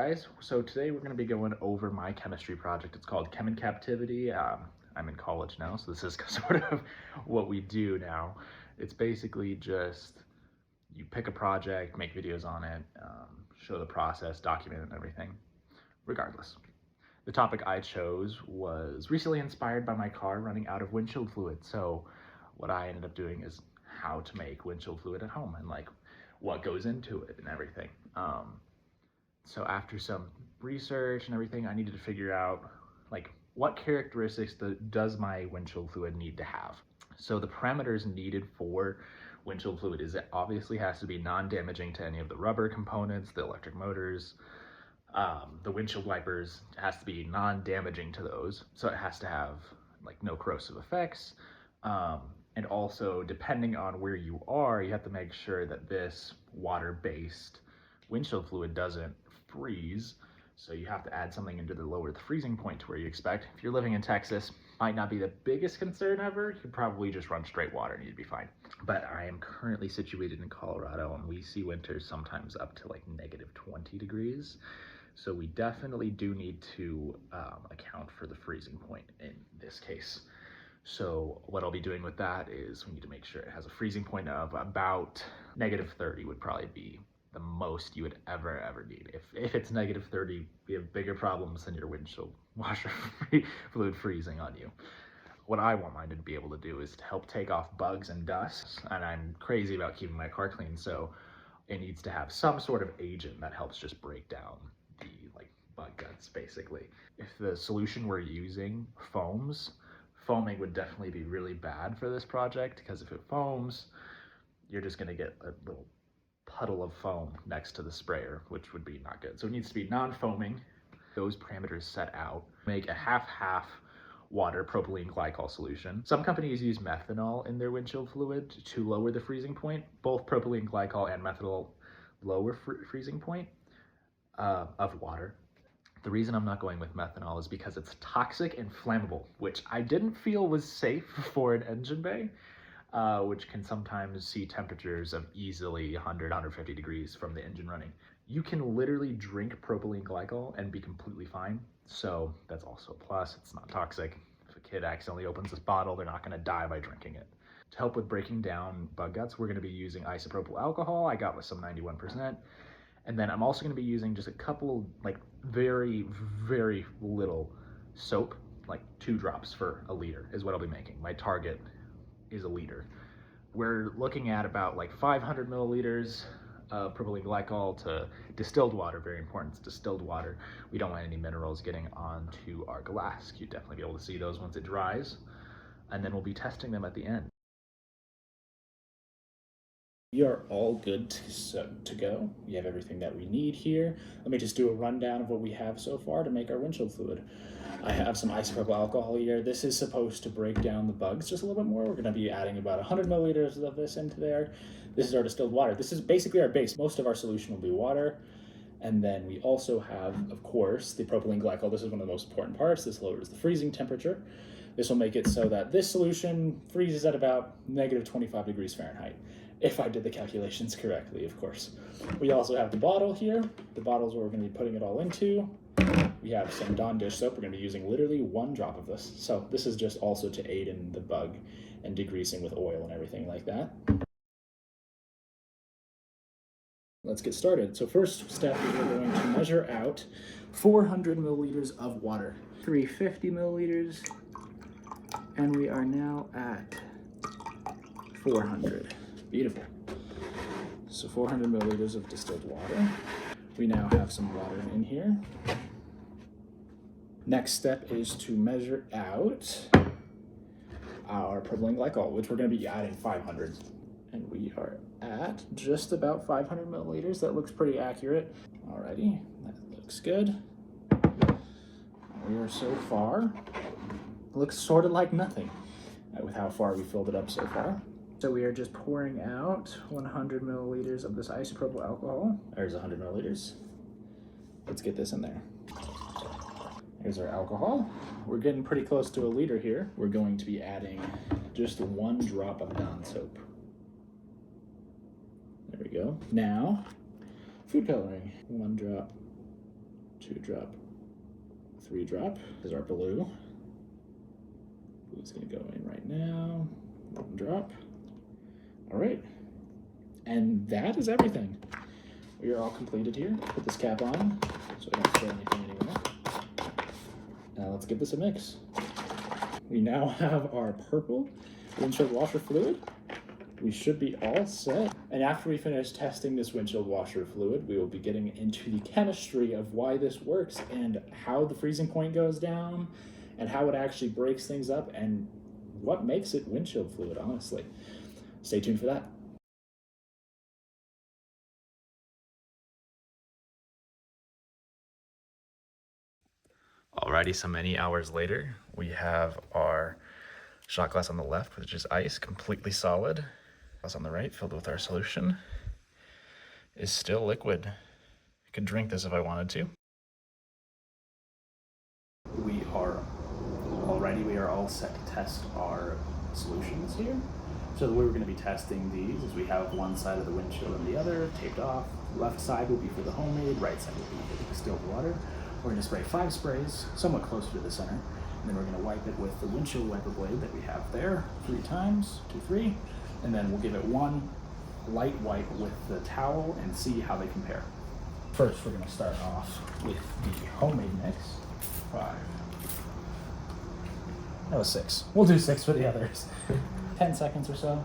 guys? So today we're going to be going over my chemistry project. It's called Chem in Captivity. I'm in college now, so this is sort of what we do now. It's basically just you pick a project, make videos on it, show the process, document it and everything, regardless. The topic I chose was recently inspired by my car running out of windshield fluid. So what I ended up doing is how to make windshield fluid at home and like what goes into it and everything. So after some research and everything, I needed to figure out like what characteristics does my windshield fluid need to have. So the parameters needed for windshield fluid is it obviously has to be non-damaging to any of the rubber components, the electric motors, the windshield wipers. It has to be non-damaging to those. So it has to have like no corrosive effects. And also, depending on where you are, you have to make sure that this water-based windshield fluid doesn't freeze. So you have to add something into the lower the freezing point to where you expect. If you're living in Texas, might not be the biggest concern ever. You could probably just run straight water and you'd be fine. But I am currently situated in Colorado and we see winters sometimes up to like -20 degrees. So we definitely do need to account for the freezing point in this case. So what I'll be doing with that is we need to make sure it has a freezing point of about -30 would probably be the most you would ever need. If it's -30, we have bigger problems than your windshield washer fluid freezing on you. What I want mine to be able to do is to help take off bugs and dust, and I'm crazy about keeping my car clean, so it needs to have some sort of agent that helps just break down the like bug guts basically. If the solution we're using foaming would definitely be really bad for this project, because if it foams, you're just going to get a little puddle of foam next to the sprayer, which would be not good. So it needs to be non-foaming. Those parameters set out. Make a half-half water propylene glycol solution. Some companies use methanol in their windshield fluid to lower the freezing point. Both propylene glycol and methanol lower freezing point of water. The reason I'm not going with methanol is because it's toxic and flammable, which I didn't feel was safe for an engine bay, which can sometimes see temperatures of easily 100, 150 degrees from the engine running. You can literally drink propylene glycol and be completely fine. So that's also a plus. It's not toxic. If a kid accidentally opens this bottle, they're not going to die by drinking it. To help with breaking down bug guts, we're going to be using isopropyl alcohol. I got with some 91%. And then I'm also going to be using just a couple, like very little soap, like 2 drops for a liter is what I'll be making. My target is a liter. We're looking at about like 500 milliliters of propylene glycol to distilled water. Very important, it's distilled water. We don't want any minerals getting onto our glass. You'd definitely be able to see those once it dries. And then we'll be testing them at the end. We are all good to go. We have everything that we need here. Let me just do a rundown of what we have so far to make our windshield fluid. I have some isopropyl alcohol here. This is supposed to break down the bugs just a little bit more. We're going to be adding about 100 milliliters of this into there. This is our distilled water. This is basically our base. Most of our solution will be water. And then we also have, of course, the propylene glycol. This is one of the most important parts. This lowers the freezing temperature. This will make it so that this solution freezes at about -25 degrees Fahrenheit. If I did the calculations correctly, of course. We also have the bottle here. The bottle is where we're going to be putting it all into. We have some Dawn dish soap. We're going to be using literally 1 drop of this. So this is just also to aid in the bug and degreasing with oil and everything like that. Let's get started. So first step is we're going to measure out 400 milliliters of water. 350 milliliters, and we are now at 400. Beautiful. So 400 milliliters of distilled water. We now have some water in here. Next step is to measure out our propylene glycol, which we're going to be adding 500. And we are at just about 500 milliliters. That looks pretty accurate. Alrighty, that looks good. We are so far, looks sort of like nothing with how far we filled it up so far. So we are just pouring out 100 milliliters of this isopropyl alcohol. There's 100 milliliters. Let's get this in there. Here's our alcohol. We're getting pretty close to a liter here. We're going to be adding just 1 drop of Dawn soap. There we go. Now, food coloring. 1 drop 2 drop, 3 drop is our blue. Blue's gonna go in right now. 1 drop. All right, and that is everything. We are all completed here. Put this cap on so I don't spill anything anymore. Now let's give this a mix. We now have our purple windshield washer fluid. We should be all set. And after we finish testing this windshield washer fluid, we will be getting into the chemistry of why this works and how the freezing point goes down and how it actually breaks things up and what makes it windshield fluid, honestly. Stay tuned for that. Alrighty, so many hours later, we have our shot glass on the left, which is ice, completely solid. Glass on the right, filled with our solution, is still liquid. I could drink this if I wanted to. We are all set to test our solutions here. So the way we're going to be testing these is we have one side of the windshield and the other taped off. Left side will be for the homemade, right side will be for the distilled water. We're going to spray 5 sprays, somewhat closer to the center, and then we're going to wipe it with the windshield wiper blade that we have there 3 times, 2, 3, and then we'll give it 1 light wipe with the towel and see how they compare. First, we're going to start off with the homemade mix. 5. That was 6. We'll do 6 for the others. 10 seconds or so.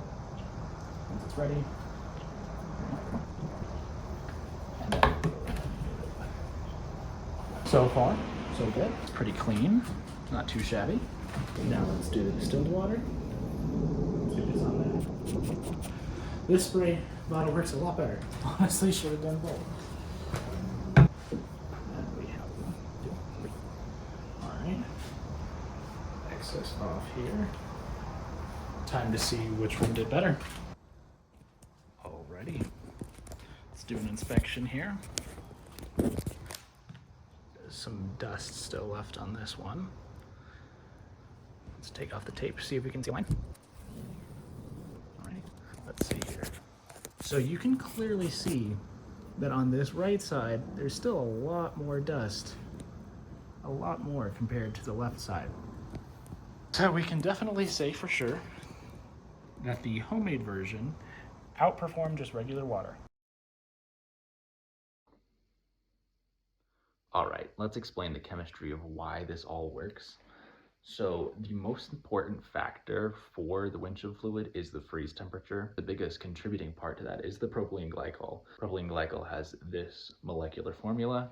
Once it's ready. And then, so far, so good. It's pretty clean, not too shabby. Now let's do the distilled water. Let's get this on there. This spray bottle works a lot better. Honestly, should have done both. And we have 1, 2, 3. All right. Excess off here. Time to see which one did better. Alrighty. Let's do an inspection here. There's some dust still left on this one. Let's take off the tape, see if we can see a line. Alright, let's see here. So you can clearly see that on this right side, there's still a lot more dust. A lot more compared to the left side. So we can definitely say for sure that the homemade version outperformed just regular water. All right, let's explain the chemistry of why this all works. So the most important factor for the windshield fluid is the freeze temperature. The biggest contributing part to that is the propylene glycol. Propylene glycol has this molecular formula,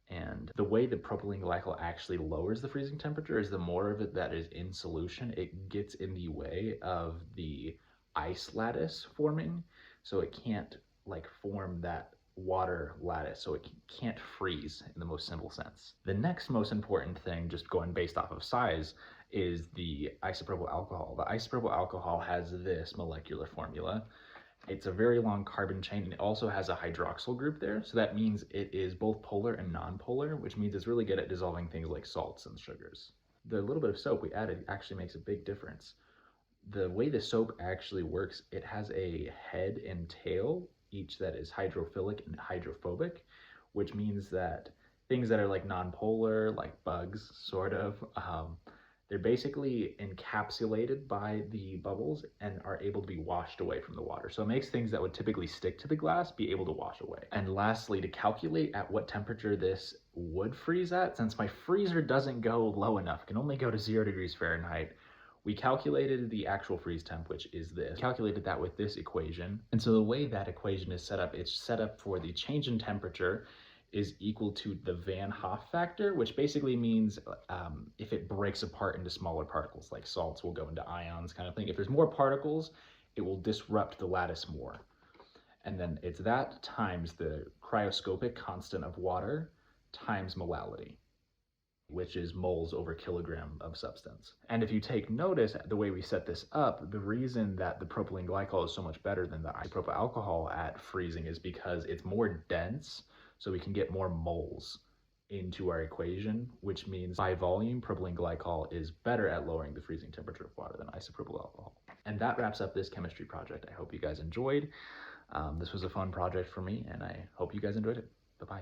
and the way the propylene glycol actually lowers the freezing temperature is the more of it that is in solution, it gets in the way of the ice lattice forming, so it can't like form that water lattice, so it can't freeze in the most simple sense. The next most important thing, just going based off of size, is the isopropyl alcohol. The isopropyl alcohol has this molecular formula. It's a very long carbon chain, and it also has a hydroxyl group there, so that means it is both polar and non-polar, which means it's really good at dissolving things like salts and sugars. The little bit of soap we added actually makes a big difference. The way the soap actually works, it has a head and tail, each that is hydrophilic and hydrophobic, which means that things that are like non-polar, like bugs, sort of, they're basically encapsulated by the bubbles and are able to be washed away from the water. So it makes things that would typically stick to the glass be able to wash away. And lastly, to calculate at what temperature this would freeze at, since my freezer doesn't go low enough, it can only go to 0 degrees Fahrenheit, we calculated the actual freeze temp, which is this. Calculated that with this equation. And so the way that equation is set up, it's set up for the change in temperature is equal to the Van Hoff factor, which basically means if it breaks apart into smaller particles, like salts will go into ions kind of thing. If there's more particles, it will disrupt the lattice more. And then it's that times the cryoscopic constant of water times molality, which is moles over kilogram of substance. And if you take notice, the way we set this up, the reason that the propylene glycol is so much better than the isopropyl alcohol at freezing is because it's more dense, so we can get more moles into our equation, which means by volume, propylene glycol is better at lowering the freezing temperature of water than isopropyl alcohol. And that wraps up this chemistry project. I hope you guys enjoyed. This was a fun project for me, and I hope you guys enjoyed it. Bye-bye.